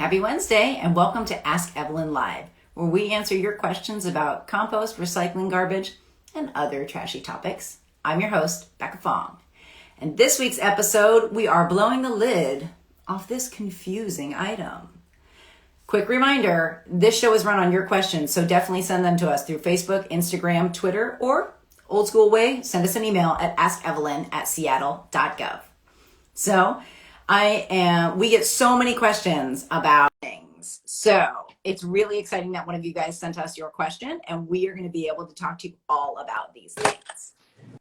Happy Wednesday and welcome to Ask Evelyn Live, where we answer your questions about compost, recycling, garbage, and other trashy topics. I'm your host, Becca Fong. And this week's episode, we are blowing the lid off this confusing item. Quick reminder, this show is run on your questions, so definitely send them to us through Facebook, Instagram, Twitter, or old school way, send us an email at askevelyn@seattle.gov. So we get so many questions about things. So it's really exciting that one of you guys sent us your question, and we are going to be able to talk to you all about these things.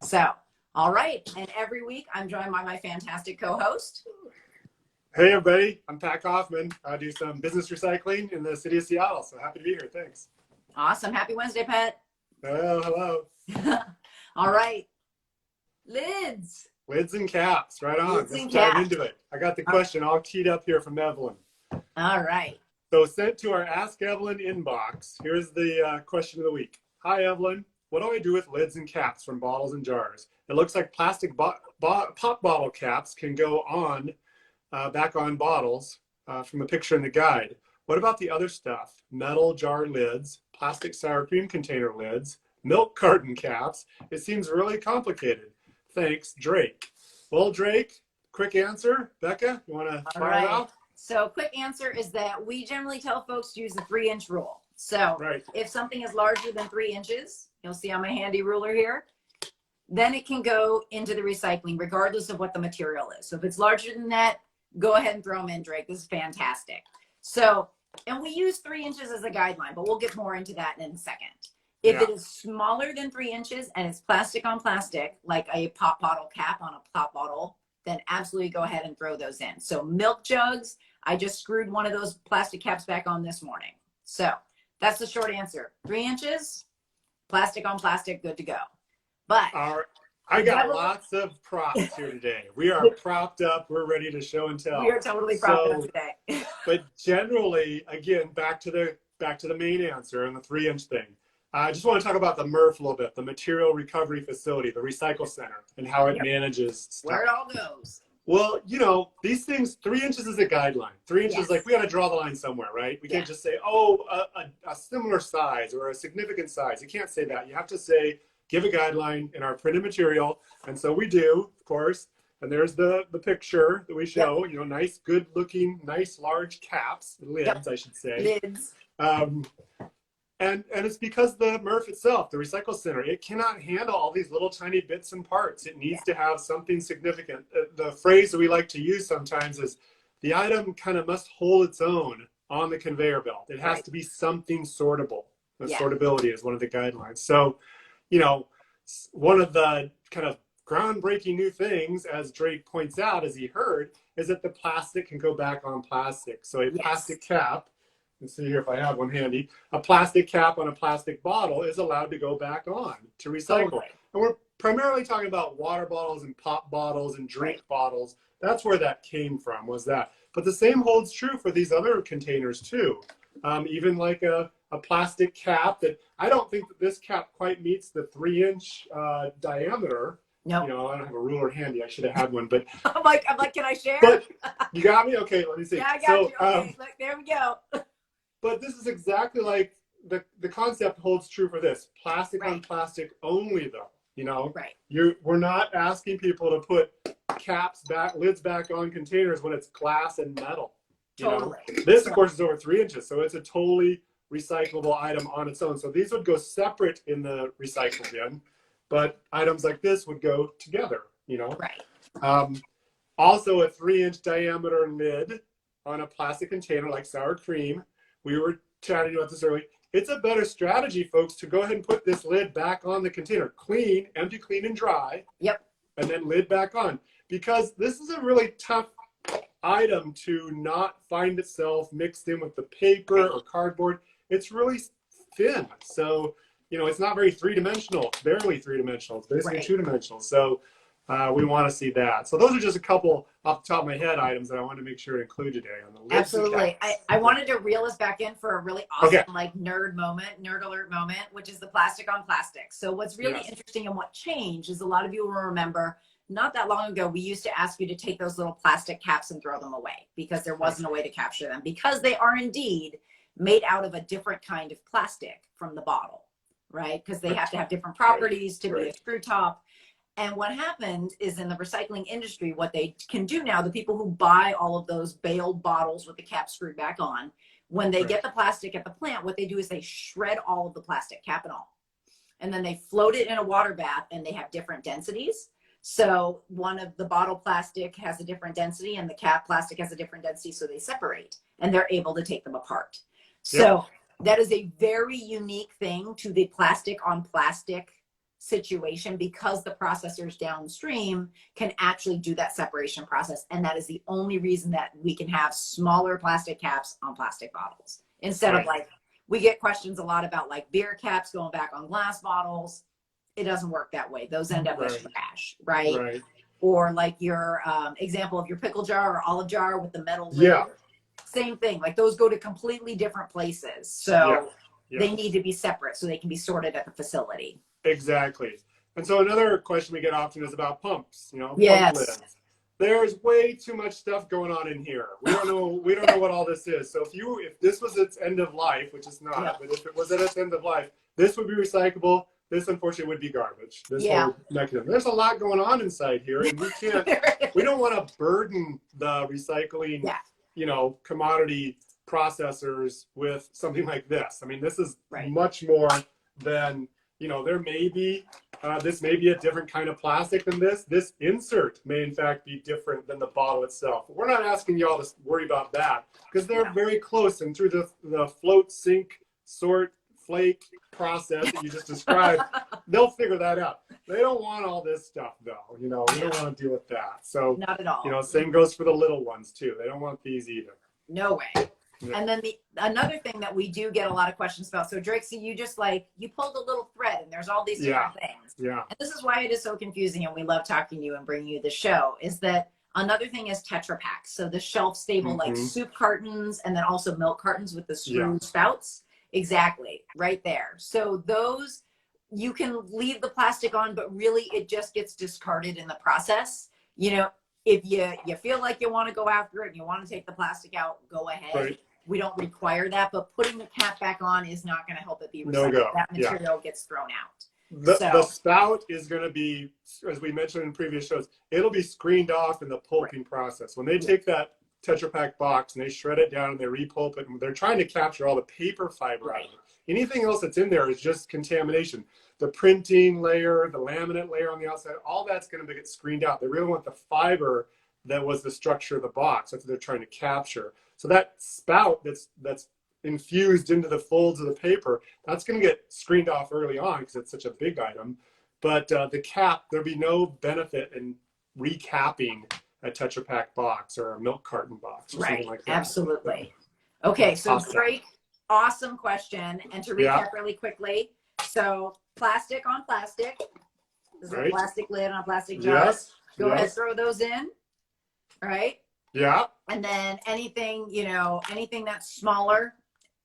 So, all right. And every week I'm joined by my fantastic co-host. Hey everybody, I'm Pat Kaufman. I do some business recycling in the city of Seattle, so happy to be here. Thanks. Awesome. Happy Wednesday, Pat. Hello. All right. Lids and caps, right on. Lids Let's and dive caps. into it. I got the question all teed up here from Evelyn. All right. So sent to our Ask Evelyn inbox. Here's the question of the week. Hi Evelyn, what do I do with lids and caps from bottles and jars? It looks like plastic pop bottle caps can go on back on bottles from the picture in the guide. What about the other stuff? Metal jar lids, plastic sour cream container lids, milk carton caps. It seems really complicated. Thanks, Drake. Well, Drake, quick answer. Becca, you want to fire it off? So quick answer is that we generally tell folks to use the 3-inch rule. So if something is larger than 3 inches, you'll see on my handy ruler here, then it can go into the recycling regardless of what the material is. So if it's larger than that, go ahead and throw them in, Drake. This is fantastic. So, and we use 3 inches as a guideline, but we'll get more into that in a second. If it is smaller than 3 inches and it's plastic on plastic, like a pop bottle cap on a pop bottle, then absolutely go ahead and throw those in. So milk jugs, I just screwed one of those plastic caps back on this morning. So that's the short answer. 3 inches, plastic on plastic, good to go. But I got lots of props here today. We are propped up. We're ready to show and tell. We are totally propped up today. But generally, again, back to the main answer and the 3-inch thing. I just want to talk about the MRF a little bit, the Material Recovery Facility, the Recycle Center, and how it manages stuff. Where it all goes. Well, you know, these things, 3 inches is a guideline. 3 inches, like we got to draw the line somewhere, right? We can't just say, a similar size or a significant size. You can't say that. You have to say, give a guideline in our printed material. And so we do, of course. And there's the picture that we show, you know, nice, good looking, nice, large caps, lids, I should say. Lids. And it's because the MRF itself, the Recycle Center, it cannot handle all these little tiny bits and parts. It needs to have something significant. The phrase that we like to use sometimes is the item kind of must hold its own on the conveyor belt. It has to be something sortable. The sortability is one of the guidelines. So, you know, one of the kind of groundbreaking new things, as Drake points out, as he heard, is that the plastic can go back on plastic. So a plastic cap, let's see here if I have one handy. A plastic cap on a plastic bottle is allowed to go back on to recycle. Totally. And we're primarily talking about water bottles and pop bottles and drink bottles. That's where that came from, was that. But the same holds true for these other containers too. Even like a plastic cap that I don't think that this cap quite meets the 3-inch diameter. No. You know, I don't have a ruler handy. I should have had one, but I'm like, can I share? But you got me? Okay, let me see. Yeah, I got you. Okay, look, there we go. But this is exactly like the concept holds true for this. Plastic on plastic only, though. You know, we're not asking people to put lids back on containers when it's glass and metal. Totally. This, of course, is over 3 inches, so it's a totally recyclable item on its own. So these would go separate in the recycle bin, but items like this would go together. You know. Also, a 3-inch diameter lid on a plastic container like sour cream. We were chatting about this earlier. It's a better strategy, folks, to go ahead and put this lid back on the container. Clean, empty, clean, and dry. Yep. And then lid back on. Because this is a really tough item to not find itself mixed in with the paper or cardboard. It's really thin. So, you know, it's not very three-dimensional. It's barely three-dimensional. It's basically two-dimensional. So we want to see that. So those are just a couple off the top of my head items that I wanted to make sure to include today on the list. Absolutely. I wanted to reel us back in for a really awesome like nerd alert moment, which is the plastic on plastic. So what's really interesting and what changed is a lot of you will remember not that long ago, we used to ask you to take those little plastic caps and throw them away because there wasn't a way to capture them, because they are indeed made out of a different kind of plastic from the bottle, right? Because they have to have different properties to be a screw top. And what happened is, in the recycling industry, what they can do now, the people who buy all of those baled bottles with the cap screwed back on, when they get the plastic at the plant, what they do is they shred all of the plastic, cap and all. And then they float it in a water bath, and they have different densities. So one of the bottle plastic has a different density and the cap plastic has a different density. So they separate and they're able to take them apart. So that is a very unique thing to the plastic on plastic situation, because the processors downstream can actually do that separation process. And that is the only reason that we can have smaller plastic caps on plastic bottles, instead of like, we get questions a lot about like beer caps going back on glass bottles. It doesn't work that way. Those end up as trash, right? Or like your example of your pickle jar or olive jar with the metal lid. Same thing. Like, those go to completely different places. So they need to be separate so they can be sorted at the facility. Exactly. And so another question we get often is about pumps, you know, pump lids. There's way too much stuff going on in here. We don't know what all this is. So if this was its end of life, which is not, but if it was at its end of life, this would be recyclable. This, unfortunately, would be garbage. This whole mechanism. There's a lot going on inside here, and we can't. We don't want to burden the recycling, you know, commodity processors with something like this. I mean, this is much more than, you know. There may be this may be a different kind of plastic than this. This insert may, in fact, be different than the bottle itself. We're not asking y'all to worry about that, because they're very close, and through the float, sink, sort, flake process that you just described, they'll figure that out. They don't want all this stuff, though. You know, we don't want to deal with that. So, not at all. You know, same goes for the little ones too. They don't want these either. No way. And then another thing that we do get a lot of questions about. So Drake, so you just you pulled a little thread, and there's all these different things. Yeah. And this is why it is so confusing, and we love talking to you and bringing you the show, is that another thing is Tetra packs. So the shelf stable, like soup cartons, and then also milk cartons with the screw spouts. Exactly, right there. So those, you can leave the plastic on, but really it just gets discarded in the process. You know, if you feel like you want to go after it and you want to take the plastic out, go ahead. We don't require that, but putting the cap back on is not going to help it be recycled. No go. That material gets thrown out. The spout is going to be, as we mentioned in previous shows, it'll be screened off in the pulping process. When they take that Tetra Pak box and they shred it down and they repulp it, and they're trying to capture all the paper fiber out of it. Anything else that's in there is just contamination. The printing layer, the laminate layer on the outside, all that's going to get screened out. They really want the fiber that was the structure of the box. That's what they're trying to capture. So that spout that's infused into the folds of the paper, that's going to get screened off early on because it's such a big item. But the cap, there'll be no benefit in recapping a Tetra Pak box or a milk carton box or something like that. Absolutely. Okay, so Drake, awesome question. And to recap really quickly, so plastic on plastic. This is a plastic lid on a plastic jar. Go ahead, throw those in. All right. Yeah. And then anything, you know, anything that's smaller,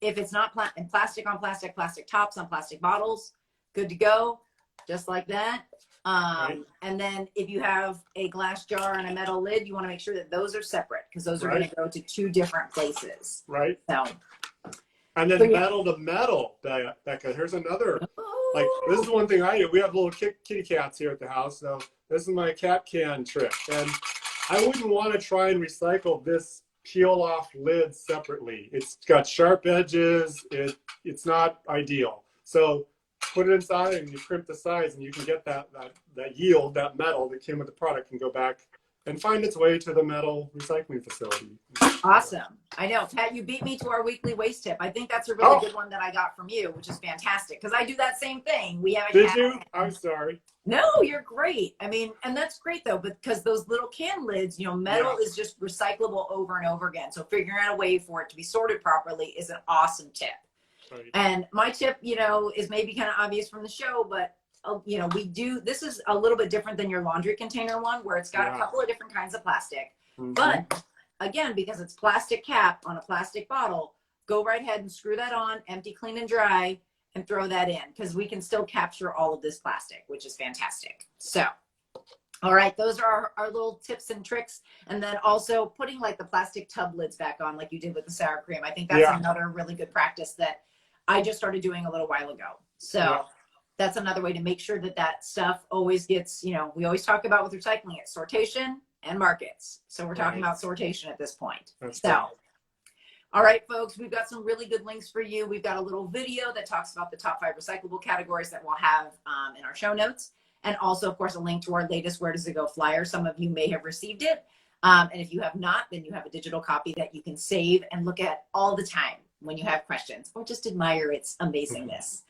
if it's not plastic on plastic, plastic tops on plastic bottles, good to go, just like that. And then if you have a glass jar and a metal lid, you want to make sure that those are separate, because those are going to go to two different places. Right. So. And then metal to metal, Becca. Here's another. Like, this is one thing I do. We have little kitty cats here at the house, so this is my cat can trick. And I wouldn't want to try and recycle this peel-off lid separately. It's got sharp edges. It's not ideal. So put it inside and you crimp the sides, and you can get that yield, that metal that came with the product, can go back and find its way to the metal recycling facility. Awesome. I know, Pat, you beat me to our weekly waste tip. I think that's a really good one that I got from you, which is fantastic, because I do that same thing. We have a Did you? I'm sorry. No, you're great. I mean, and that's great though, because those little can lids, you know, metal is just recyclable over and over again. So figuring out a way for it to be sorted properly is an awesome tip. Right. And my tip, you know, is maybe kind of obvious from the show, but you know, this is a little bit different than your laundry container one, where it's got a couple of different kinds of plastic. But again, because it's plastic cap on a plastic bottle, go right ahead and screw that on, empty, clean, and dry, and throw that in, because we can still capture all of this plastic, which is fantastic. So, All right, those are our little tips and tricks. And then also putting like the plastic tub lids back on like you did with the sour cream. I think that's another really good practice that I just started doing a little while ago. So that's another way to make sure that that stuff always gets, we always talk about with recycling, it's sortation and markets. So we're talking about sortation at this point. That's so. All right, folks, we've got some really good links for you. We've got a little video that talks about the top 5 recyclable categories that we'll have in our show notes. And also, of course, a link to our latest Where Does It Go flyer. Some of you may have received it. And if you have not, then you have a digital copy that you can save and look at all the time when you have questions or just admire its amazingness.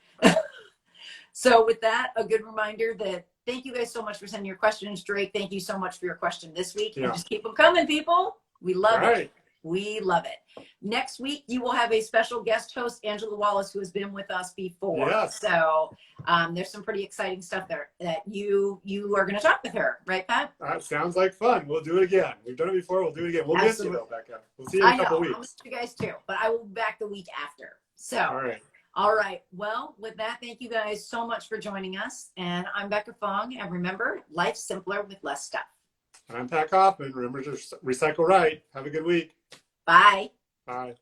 So with that, a good reminder that thank you guys so much for sending your questions. Drake, thank you so much for your question this week. And just keep them coming, people. We love it. We love it. Next week, you will have a special guest host, Angela Wallace, who has been with us before. Yes. So there's some pretty exciting stuff there that you are going to talk with her. Right, Pat? That sounds like fun. We'll do it again. We've done it before. We'll do it again. We'll miss you, though, Becca. We'll see you in a couple weeks. I'll miss you guys, too. But I will be back the week after. So. All right. All right. Well, with that, thank you guys so much for joining us. And I'm Becca Fong. And remember, life's simpler with less stuff. And I'm Pat Kaufman. Remember to recycle right. Have a good week. Bye. Bye.